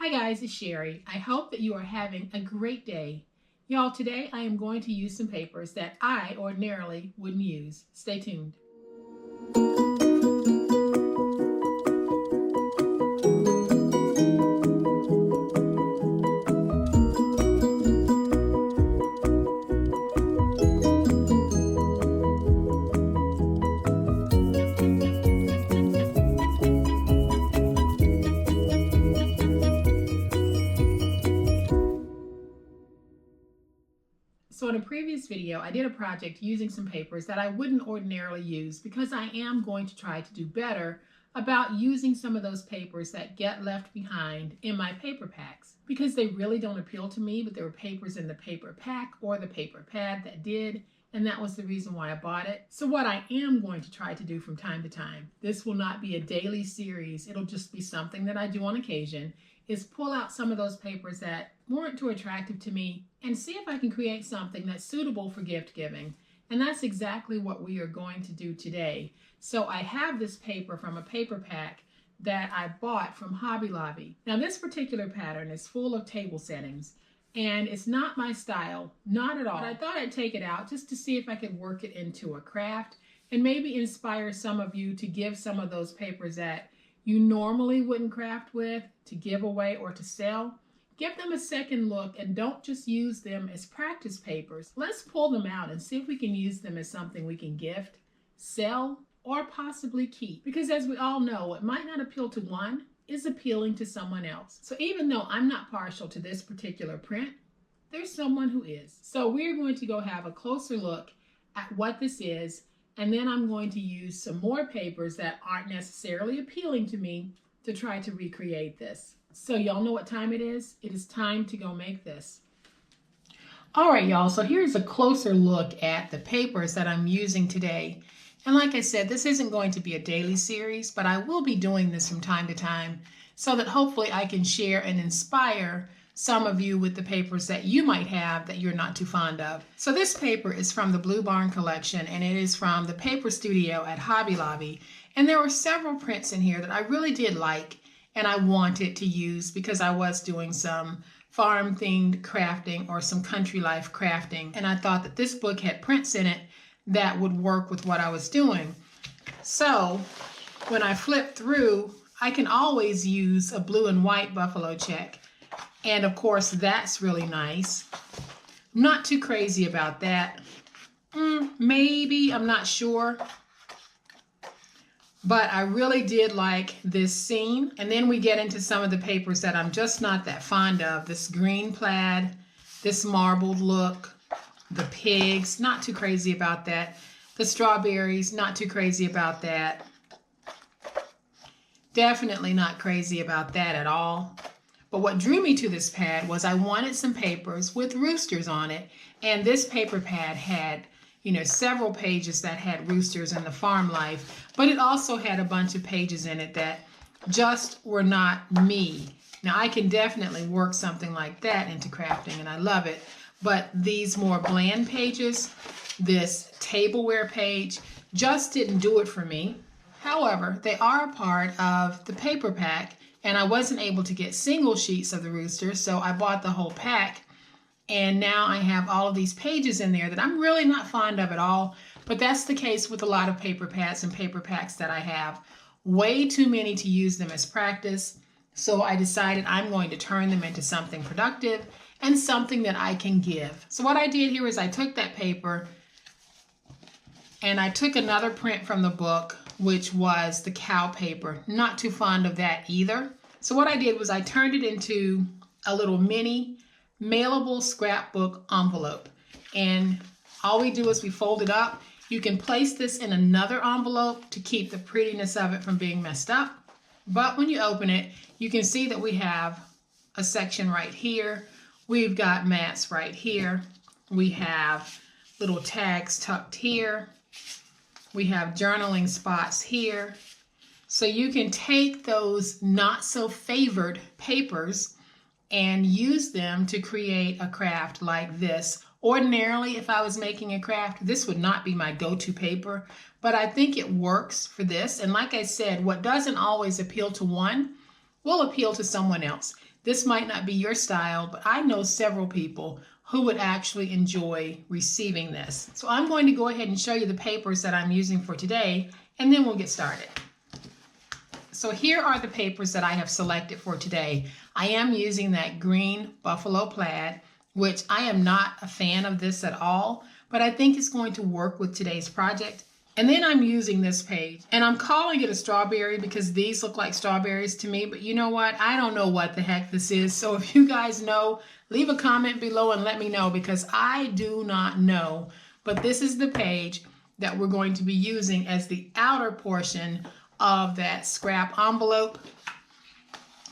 Hi guys, it's Sherry. I hope that you are having a great day. Y'all, today I am going to use some papers that I ordinarily wouldn't use. Stay tuned. So in a previous video, I did a project using some papers that I wouldn't ordinarily use because I am going to try to do better about using some of those papers that get left behind in my paper packs because they really don't appeal to me, but there were papers in the paper pack or the paper pad that did, and that was the reason why I bought it. So what I am going to try to do from time to time, this will not be a daily series, it'll just be something that I do on occasion, is pull out some of those papers that weren't too attractive to me and see if I can create something that's suitable for gift giving. And that's exactly what we are going to do today. So I have this paper from a paper pack that I bought from Hobby Lobby. Now this particular pattern is full of table settings and it's not my style, not at all. But I thought I'd take it out just to see if I could work it into a craft and maybe inspire some of you to give some of those papers that you normally wouldn't craft with to give away or to sell. Give them a second look and don't just use them as practice papers. Let's pull them out and see if we can use them as something we can gift, sell, or possibly keep. Because as we all know, what might not appeal to one is appealing to someone else. So even though I'm not partial to this particular print, there's someone who is. So we're going to go have a closer look at what this is, and then I'm going to use some more papers that aren't necessarily appealing to me to try to recreate this. So y'all know what time it is? It is time to go make this. All right, y'all, so here's a closer look at the papers that I'm using today. And like I said, this isn't going to be a daily series, but I will be doing this from time to time so that hopefully I can share and inspire some of you with the papers that you might have that you're not too fond of. So this paper is from the Blue Barn collection, and it is from the Paper Studio at Hobby Lobby. And there were several prints in here that I really did like and I wanted to use because I was doing some farm-themed crafting or some country life crafting. And I thought that this book had prints in it that would work with what I was doing. So when I flip through, I can always use a blue and white buffalo check. And of course, that's really nice. I'm not too crazy about that. Maybe, I'm not sure. But I really did like this scene. And then we get into some of the papers that I'm just not that fond of. This green plaid, this marbled look, the pigs, not too crazy about that. The strawberries, not too crazy about that. Definitely not crazy about that at all. But what drew me to this pad was I wanted some papers with roosters on it. And this paper pad had, several pages that had roosters in the farm life, but it also had a bunch of pages in it that just were not me. Now I can definitely work something like that into crafting and I love it, but these more bland pages, this tableware page, just didn't do it for me. However, they are a part of the paper pack and I wasn't able to get single sheets of the rooster, so I bought the whole pack. And now I have all of these pages in there that I'm really not fond of at all, but that's the case with a lot of paper pads and paper packs that I have. Way too many to use them as practice, so I decided I'm going to turn them into something productive and something that I can give. So what I did here is I took that paper and I took another print from the book, which was the cow paper. Not too fond of that either. So what I did was I turned it into a little mini mailable scrapbook envelope. And all we do is we fold it up. You can place this in another envelope to keep the prettiness of it from being messed up. But when you open it, you can see that we have a section right here. We've got mats right here. We have little tags tucked here. We have journaling spots here. So you can take those not so favored papers and use them to create a craft like this. Ordinarily, if I was making a craft, this would not be my go-to paper, but I think it works for this. And like I said, what doesn't always appeal to one will appeal to someone else. This might not be your style, but I know several people who would actually enjoy receiving this. So I'm going to go ahead and show you the papers that I'm using for today, and then we'll get started. So here are the papers that I have selected for today. I am using that green buffalo plaid, which I am not a fan of this at all, but I think it's going to work with today's project. And then I'm using this page, and I'm calling it a strawberry because these look like strawberries to me, but you know what? I don't know what the heck this is. So if you guys know, leave a comment below and let me know, because I do not know. But this is the page that we're going to be using as the outer portion of that scrap envelope.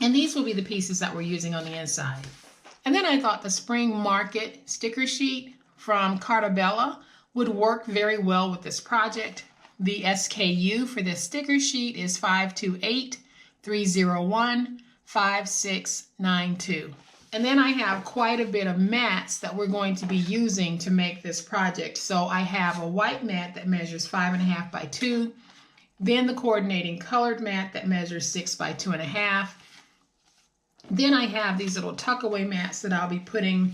And these will be the pieces that we're using on the inside. And then I thought the Spring Market sticker sheet from Cartabella would work very well with this project. The SKU for this sticker sheet is 528-301-5692. And then I have quite a bit of mats that we're going to be using to make this project. So I have a white mat that measures 5.5 by 2, then the coordinating colored mat that measures 6 by 2.5. Then I have these little tuckaway mats that I'll be putting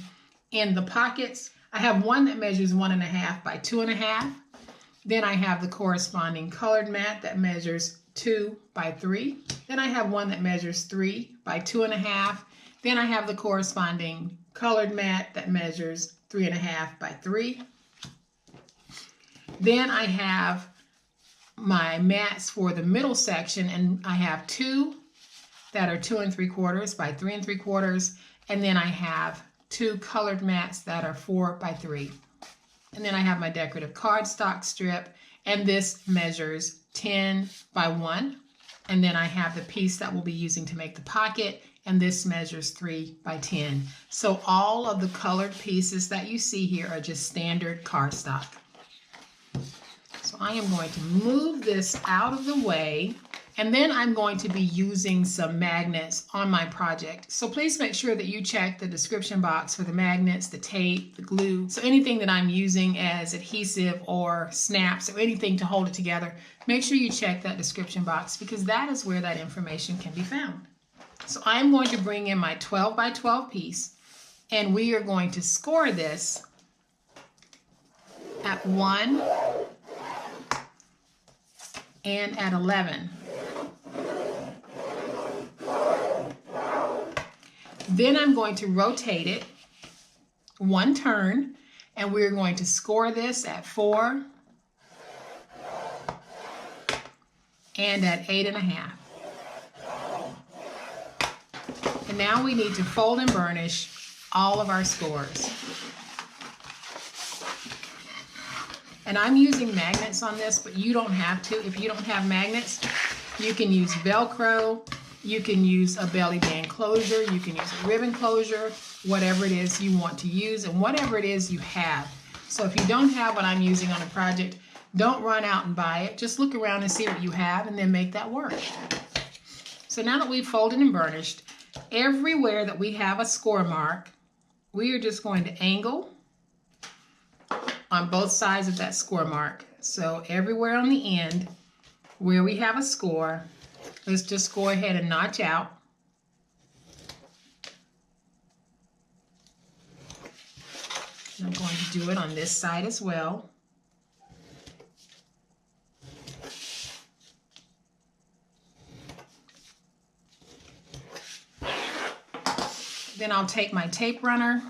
in the pockets. I have one that measures 1.5 by 2.5. Then I have the corresponding colored mat that measures 2 by 3. Then I have one that measures 3 by 2.5. Then I have the corresponding colored mat that measures 3.5 by 3. Then I have my mats for the middle section, and I have two that are 2 3/4 by 3 3/4. And then I have 2 colored mats that are 4 by 3. And then I have my decorative cardstock strip, and this measures 10 by 1. And then I have the piece that we'll be using to make the pocket, and this measures 3 by 10. So all of the colored pieces that you see here are just standard cardstock. So I am going to move this out of the way. And then I'm going to be using some magnets on my project. So please make sure that you check the description box for the magnets, the tape, the glue. So anything that I'm using as adhesive or snaps or anything to hold it together, make sure you check that description box, because that is where that information can be found. So I'm going to bring in my 12 by 12 piece, and we are going to score this at 1 and at 11. Then I'm going to rotate it 1 turn, and we're going to score this at 4 and at 8.5. And now we need to fold and burnish all of our scores. And I'm using magnets on this, but you don't have to. If you don't have magnets, you can use Velcro. You can use a belly band closure, you can use a ribbon closure, whatever it is you want to use and whatever it is you have. So if you don't have what I'm using on a project, don't run out and buy it. Just look around and see what you have and then make that work. So now that we've folded and burnished, everywhere that we have a score mark, we are just going to angle on both sides of that score mark. So everywhere on the end where we have a score, let's just go ahead and notch out. And I'm going to do it on this side as well. Then I'll take my tape runner,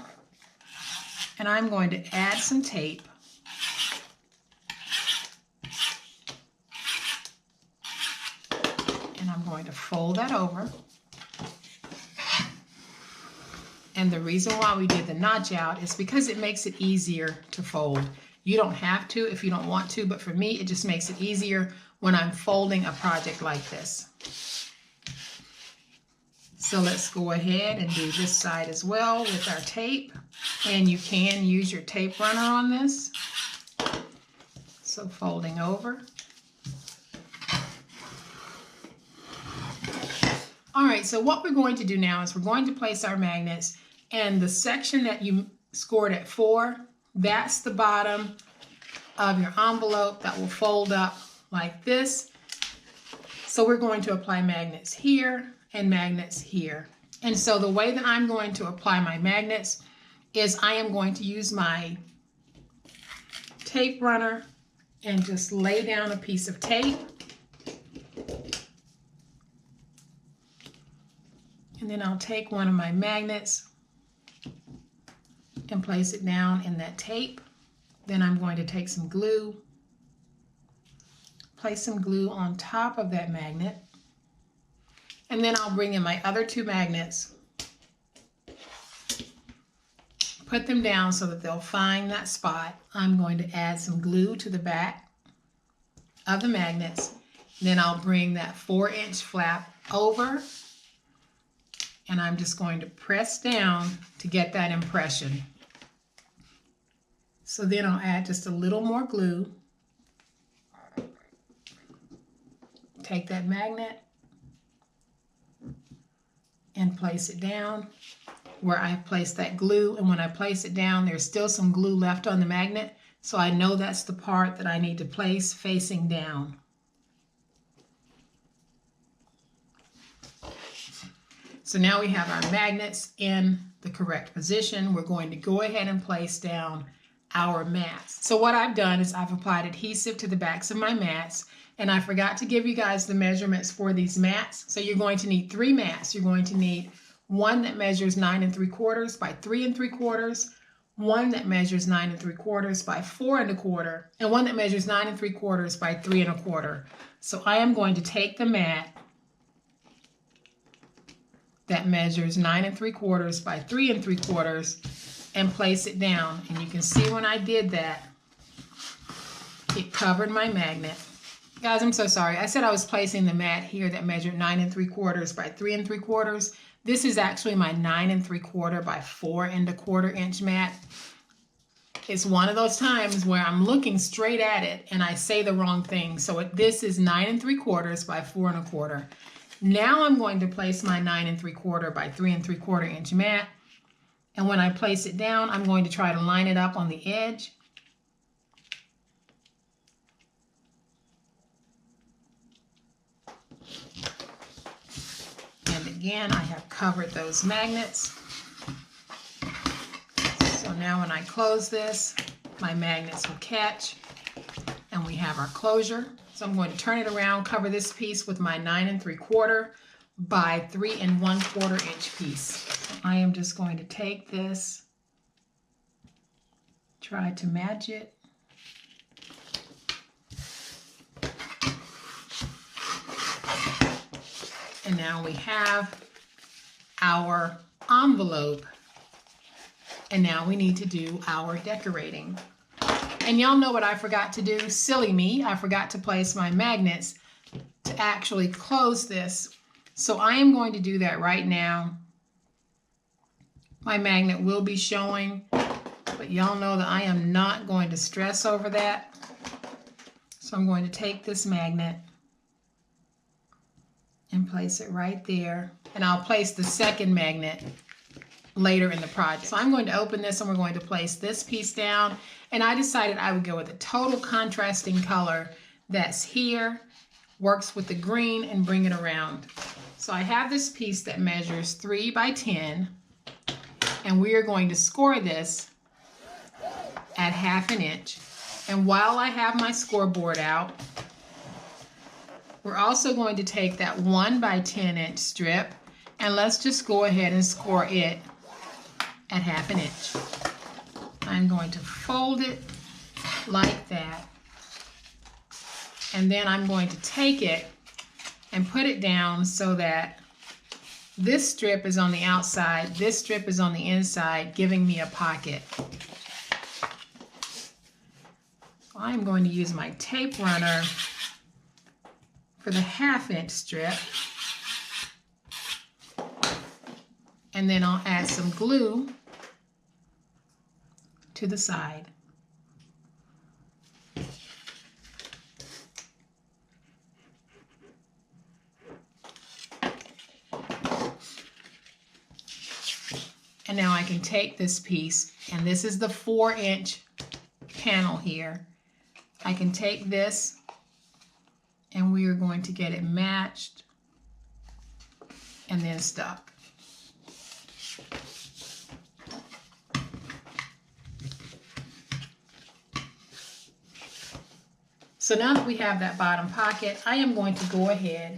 and I'm going to add some tape. I'm going to fold that over. And the reason why we did the notch out is because it makes it easier to fold. You don't have to if you don't want to, but for me, it just makes it easier when I'm folding a project like this. So let's go ahead and do this side as well with our tape. And you can use your tape runner on this. So folding over. All right, so what we're going to do now is we're going to place our magnets, and the section that you scored at 4, that's the bottom of your envelope that will fold up like this. So we're going to apply magnets here and magnets here. And so the way that I'm going to apply my magnets is I am going to use my tape runner and just lay down a piece of tape. And then I'll take one of my magnets and place it down in that tape. Then I'm going to take some glue, place some glue on top of that magnet, and then I'll bring in my other two magnets, put them down so that they'll find that spot. I'm going to add some glue to the back of the magnets. Then I'll bring that 4-inch flap over, and I'm just going to press down to get that impression. So then I'll add just a little more glue. Take that magnet and place it down where I placed that glue. And when I place it down, there's still some glue left on the magnet. So I know that's the part that I need to place facing down. So now we have our magnets in the correct position. We're going to go ahead and place down our mats. So what I've done is I've applied adhesive to the backs of my mats, and I forgot to give you guys the measurements for these mats. So you're going to need 3 mats. You're going to need one that measures 9 3/4 by 3 3/4, one that measures 9 3/4 by 4 1/4, and one that measures 9 3/4 by 3 1/4. So I am going to take the mat that measures 9 3/4 by 3 3/4 and place it down. And you can see when I did that, it covered my magnet. Guys, I'm so sorry. I said I was placing the mat here that measured 9 3/4 by 3 3/4. This is actually my 9 3/4 by 4 1/4 inch mat. It's one of those times where I'm looking straight at it and I say the wrong thing. So this is 9 3/4 by 4 1/4. Now I'm going to place my 9 3/4 by 3 3/4 inch mat. And when I place it down, I'm going to try to line it up on the edge. And again, I have covered those magnets. So now when I close this, my magnets will catch and we have our closure. So I'm going to turn it around, cover this piece with my 9 3/4 by 3 1/4 inch piece. I am just going to take this, try to match it. And now we have our envelope. And now we need to do our decorating. And y'all know what I forgot to do? Silly me, I forgot to place my magnets to actually close this. So I am going to do that right now. My magnet will be showing, but y'all know that I am not going to stress over that. So I'm going to take this magnet and place it right there. And I'll place the second magnet later in the project. So I'm going to open this and we're going to place this piece down. And I decided I would go with a total contrasting color that's here, works with the green, and bring it around. So I have this piece that measures 3 by 10, and we are going to score this at 1/2 inch. And while I have my scoreboard out, we're also going to take that 1 by 10 inch strip, and let's just go ahead and score it at 1/2 inch. I'm going to fold it like that, and then I'm going to take it and put it down so that this strip is on the outside, this strip is on the inside, giving me a pocket. I'm going to use my tape runner for the 1/2 inch strip, and then I'll add some glue to the side. And now I can take this piece, and this is the 4-inch panel here. I can take this and we are going to get it matched and then stuck. So now that we have that bottom pocket, I am going to go ahead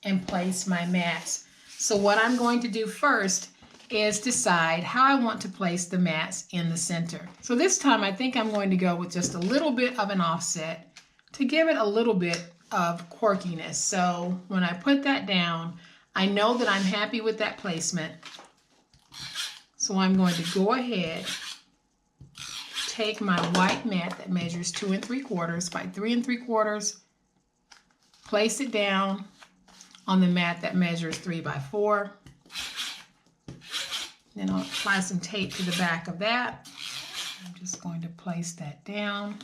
and place my mats. So what I'm going to do first is decide how I want to place the mats in the center. So this time I think I'm going to go with just a little bit of an offset to give it a little bit of quirkiness. So when I put that down, I know that I'm happy with that placement. So I'm going to go ahead, take my white mat that measures 2 3/4 by 3 3/4, place it down on the mat that measures 3 by 4. Then I'll apply some tape to the back of that. I'm just going to place that down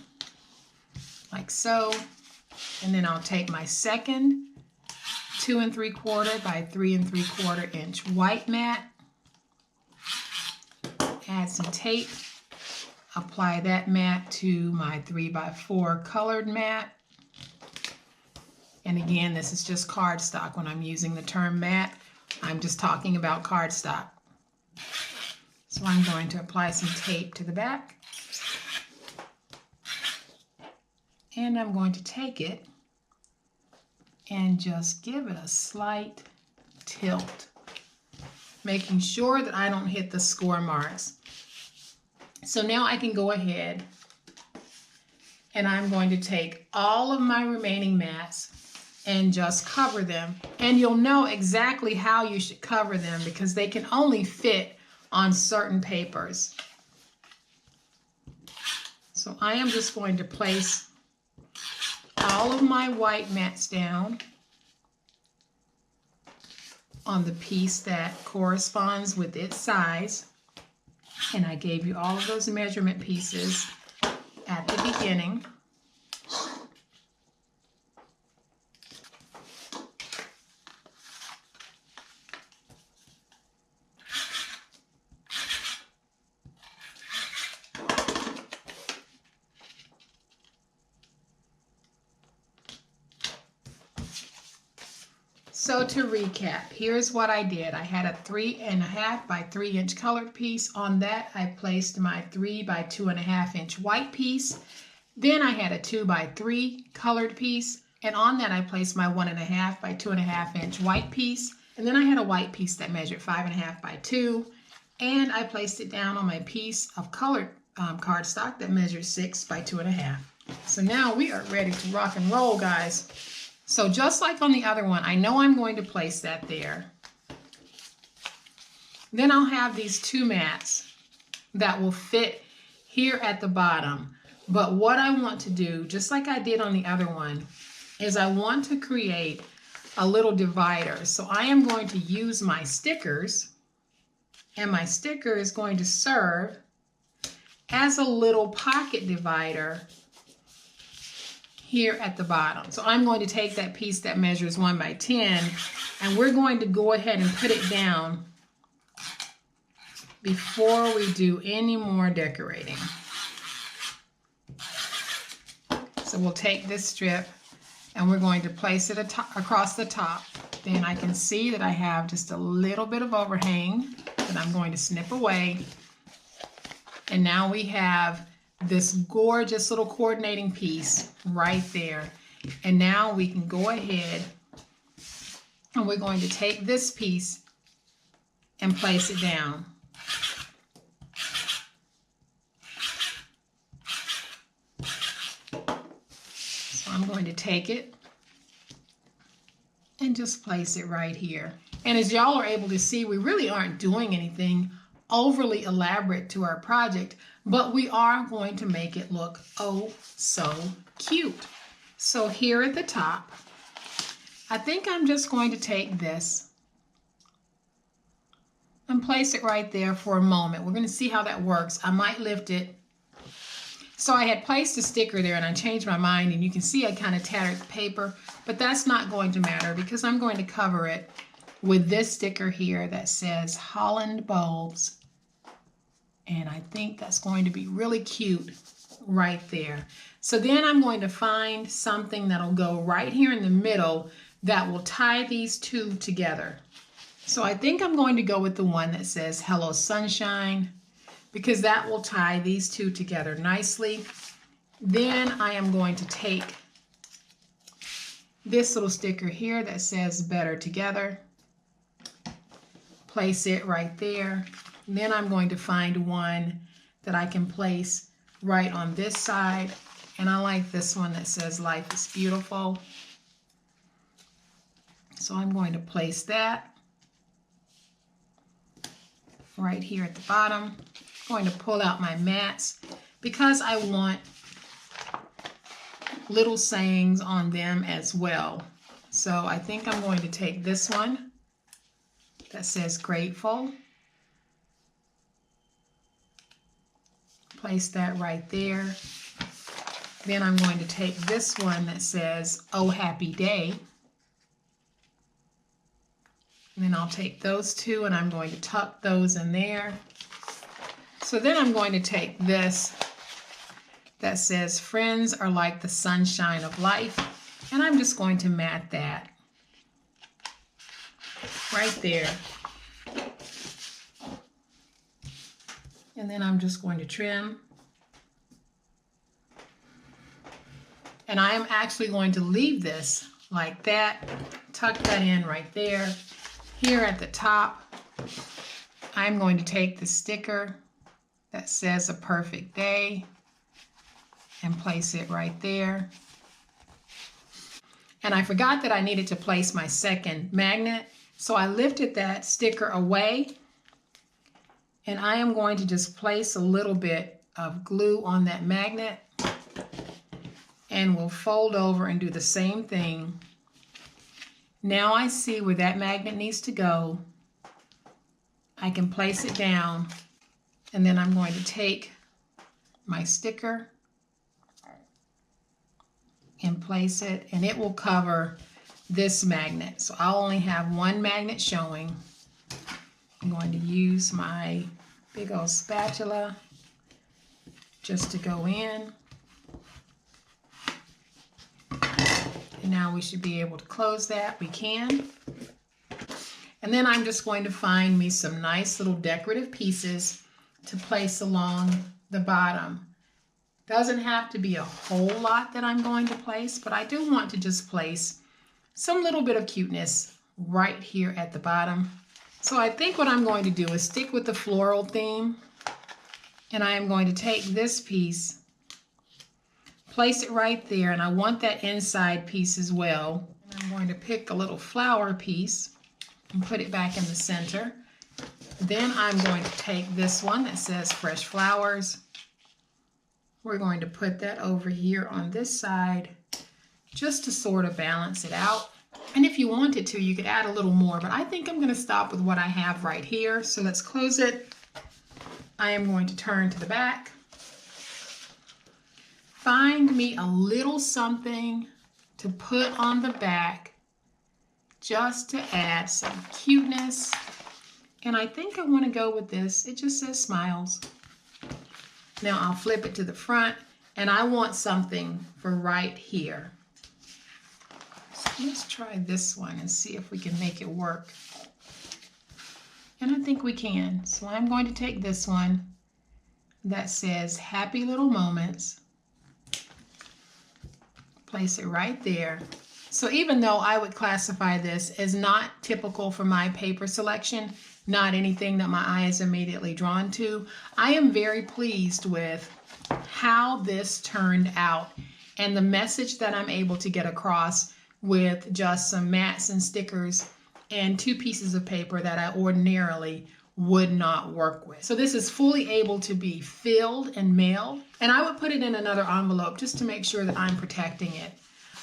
like so. And then I'll take my second 2 3/4 by 3 3/4 inch white mat, add some tape, apply that mat to my 3 by 4 colored mat. And again, this is just cardstock. When I'm using the term mat, I'm just talking about cardstock. So I'm going to apply some tape to the back. And I'm going to take it and just give it a slight tilt, making sure that I don't hit the score marks. So now I can go ahead and I'm going to take all of my remaining mats and just cover them. And you'll know exactly how you should cover them because they can only fit on certain papers. So I am just going to place all of my white mats down on the piece that corresponds with its size. And I gave you all of those measurement pieces at the beginning. So to recap, here's what I did. I had a 3 1/2 by 3 inch colored piece. On that, I placed my 3 by 2 1/2 inch white piece. Then I had a 2 by 3 colored piece. And on that, I placed my 1 1/2 by 2 1/2 inch white piece. And then I had a white piece that measured 5 1/2 by 2. And I placed it down on my piece of colored cardstock that measures 6 by 2 1/2. So now we are ready to rock and roll, guys. So just like on the other one, I know I'm going to place that there. Then I'll have these 2 mats that will fit here at the bottom. But what I want to do, just like I did on the other one, is I want to create a little divider. So I am going to use my stickers, and my sticker is going to serve as a little pocket divider here at the bottom. So I'm going to take that piece that measures 1 by 10 and we're going to go ahead and put it down before we do any more decorating. So we'll take this strip and we're going to place it across the top. Then I can see that I have just a little bit of overhang that I'm going to snip away. And now we have this gorgeous little coordinating piece right there. And now we can go ahead and we're going to take this piece and place it down. So I'm going to take it and just place it right here. And as y'all are able to see, we really aren't doing anything overly elaborate to our project, but we are going to make it look oh so cute. So here at the top, I think I'm just going to take this and place it right there for a moment. We're going to see how that works. I might lift it. So I had placed a sticker there and I changed my mind, and you can see I kind of tattered the paper, but that's not going to matter because I'm going to cover it with this sticker here that says Holland Bulbs. And I think that's going to be really cute right there. So then I'm going to find something that'll go right here in the middle that will tie these 2 together. So I think I'm going to go with the one that says Hello Sunshine, because that will tie these 2 together nicely. Then I am going to take this little sticker here that says Better Together. Place it right there. And then I'm going to find one that I can place right on this side. And I like this one that says Life is Beautiful. So I'm going to place that right here at the bottom. I'm going to pull out my mats because I want little sayings on them as well. So I think I'm going to take this one that says Grateful. Place that right there. Then I'm going to take this one that says Oh Happy Day. And then I'll take those two and I'm going to tuck those in there. So then I'm going to take this that says Friends are like the sunshine of life. And I'm just going to mat that right there. And then I'm just going to trim. And I am actually going to leave this like that. Tuck that in right there. Here at the top, I'm going to take the sticker that says A Perfect Day and place it right there. And I forgot that I needed to place my second magnet. So I lifted that sticker away and I am going to just place a little bit of glue on that magnet and we'll fold over and do the same thing. Now I see where that magnet needs to go. I can place it down and then I'm going to take my sticker and place it, and it will cover this magnet. So I'll only have one magnet showing. I'm going to use my big old spatula just to go in. And now we should be able to close that. We can. And then I'm just going to find me some nice little decorative pieces to place along the bottom. Doesn't have to be a whole lot that I'm going to place, but I do want to just place some little bit of cuteness right here at the bottom. So I think what I'm going to do is stick with the floral theme, and I am going to take this piece, place it right there, and I want that inside piece as well. And I'm going to pick a little flower piece and put it back in the center. Then I'm going to take this one that says Fresh Flowers. We're going to put that over here on this side just to sort of balance it out. And if you wanted to, you could add a little more, but I think I'm going to stop with what I have right here. So let's close it. I am going to turn to the back. Find me a little something to put on the back just to add some cuteness. And I think I want to go with this. It just says Smiles. Now I'll flip it to the front, and I want something for right here. So let's try this one and see if we can make it work. And I think we can. So I'm going to take this one that says Happy Little Moments. Place it right there. So even though I would classify this as not typical for my paper selection, not anything that my eye is immediately drawn to, I am very pleased with how this turned out and the message that I'm able to get across with just some mats and stickers and 2 pieces of paper that I ordinarily would not work with. So this is fully able to be filled and mailed, and I would put it in another envelope just to make sure that I'm protecting it.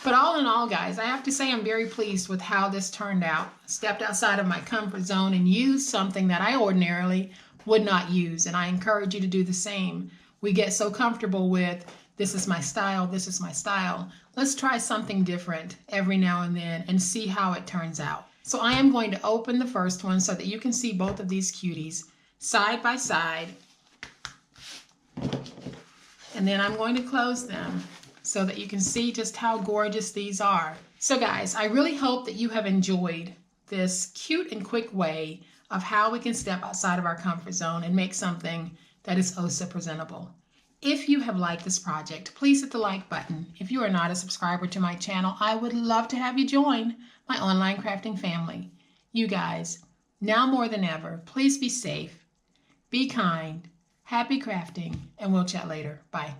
But all in all, guys, I have to say I'm very pleased with how this turned out. Stepped outside of my comfort zone and used something that I ordinarily would not use, and I encourage you to do the same. We get so comfortable with, this is my style, this is my style. Let's try something different every now and then and see how it turns out. So I am going to open the first one so that you can see both of these cuties side by side. And then I'm going to close them so that you can see just how gorgeous these are. So guys, I really hope that you have enjoyed this cute and quick way of how we can step outside of our comfort zone and make something that is oh so presentable. If you have liked this project, please hit the like button. If you are not a subscriber to my channel, I would love to have you join my online crafting family. You guys, now more than ever, please be safe, be kind, happy crafting, and we'll chat later. Bye.